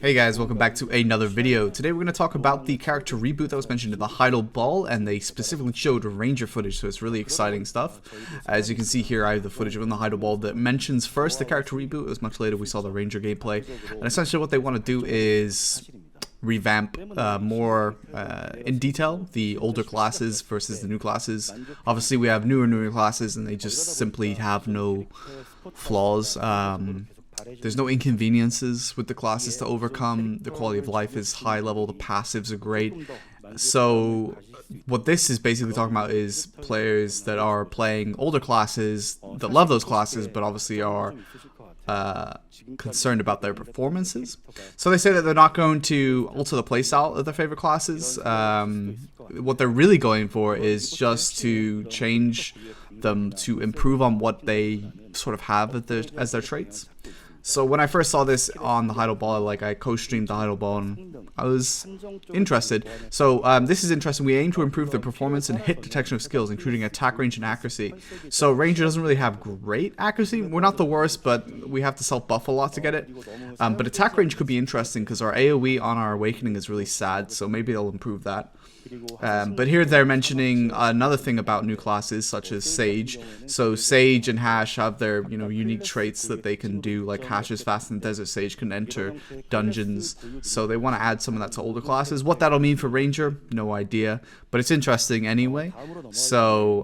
Hey guys, welcome back to another video. Today we're going to talk about the character reboot that was mentioned in the Heidel Ball, and they specifically showed Ranger footage, so it's really exciting stuff. As you can see here, I have the footage from the Heidel Ball that mentions first the character reboot. It was much later we saw the Ranger gameplay, and essentially what they want to do is revamp more in detail the older classes versus the new classes. Obviously we have newer classes and they just simply have no flaws. There's no inconveniences with the classes to overcome. The quality of life is high level. The passives are great. So what this is basically talking about is players that are playing older classes that love those classes, but obviously are concerned about their performances. So they say that they're not going to alter the playstyle of their favorite classes. What they're really going for is just to change them to improve on what they sort of have as their traits. So when I first saw this on the Heidel Ball, I co-streamed the Heidel Ball and I was interested. So this is interesting. We aim to improve the performance and hit detection of skills, including attack range and accuracy. So Ranger doesn't really have great accuracy. We're not the worst, but we have to self-buff a lot to get it. But attack range could be interesting because our AoE on our Awakening is really sad, so maybe they'll improve that. But here they're mentioning another thing about new classes such as Sage. So Sage and Hash have their unique traits that they can do, like Hash is fast and Desert Sage can enter dungeons. So they want to add some of that to older classes. What that'll mean for Ranger, no idea, but it's interesting anyway. So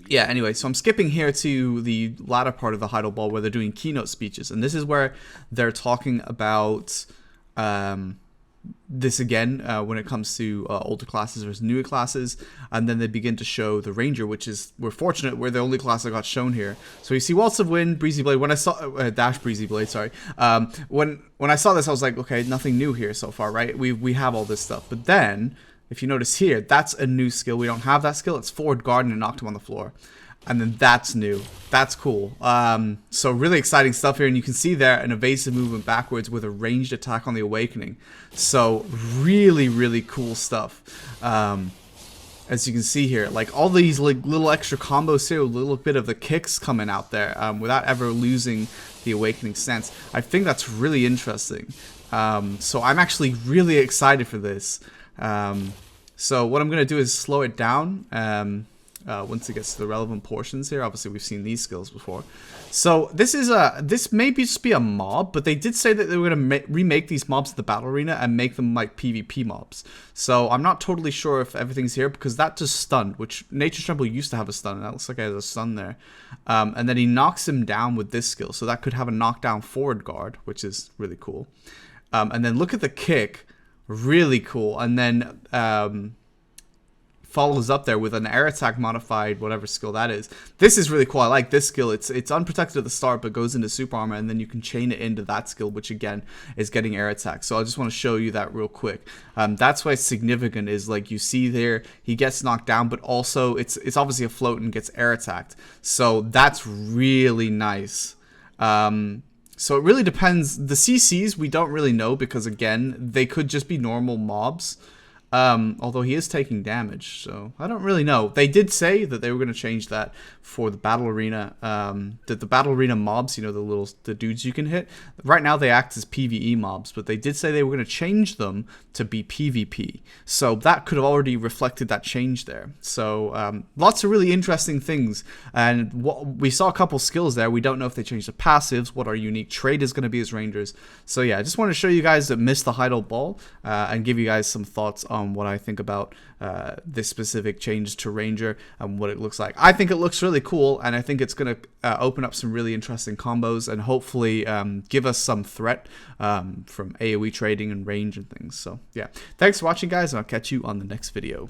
yeah, anyway, so I'm skipping here to the latter part of the Heidel Ball where they're doing keynote speeches, and this is where they're talking about this again when it comes to older classes versus newer classes, and then they begin to show the Ranger, which is, we're fortunate, we're the only class that got shown here. So you see Waltz of Wind, Breezy Blade. When I saw Dash Breezy Blade, sorry. When I saw this, I was like, okay, nothing new here so far, right? We have all this stuff, but then if you notice here, that's a new skill. We don't have that skill. It's Forward Guard and it knocked him on the floor. And then that's new. That's cool. So really exciting stuff here. And you can see there an evasive movement backwards with a ranged attack on the Awakening. So really cool stuff. As you can see here, like all these little extra combos here, a little bit of the kicks coming out there without ever losing the Awakening stance. I think that's really interesting. So I'm actually really excited for this. So what I'm going to do is slow it down. Once it gets to the relevant portions here. Obviously we've seen these skills before. So this may just be a mob, but they did say that they were going to remake these mobs to the battle arena and make them like PvP mobs. So I'm not totally sure if everything's here, because that just stunned, which Nature's Tremble used to have a stun, and that looks like it has a stun there. And then he knocks him down with this skill, so that could have a knockdown Forward Guard, which is really cool. And then look at the kick, really cool. And then follows up there with an air attack modified whatever skill that is. This is really cool. I like this skill. It's unprotected at the start but goes into super armor, and then you can chain it into that skill, which again is getting air attack. So I just want to show you that real quick. That's why it's significant, is like you see there he gets knocked down, but also it's obviously a float and gets air attacked. So that's really nice. So it really depends. The CCs we don't really know, because again they could just be normal mobs. Although he is taking damage, so I don't really know. They did say that they were going to change that for the battle arena. That the battle arena mobs, the dudes you can hit, right now they act as PvE mobs, but they did say they were going to change them to be PvP. So that could have already reflected that change there. So lots of really interesting things, and we saw a couple skills there. We don't know if they changed the passives, what our unique trait is going to be as Rangers. So yeah, I just want to show you guys that missed the Heidel Ball and give you guys some thoughts on what I think about this specific change to Ranger and what it looks like. I think it looks really cool, and I think it's going to open up some really interesting combos and hopefully give us some threat from AoE trading and range and things. So yeah, thanks for watching guys, and I'll catch you on the next video.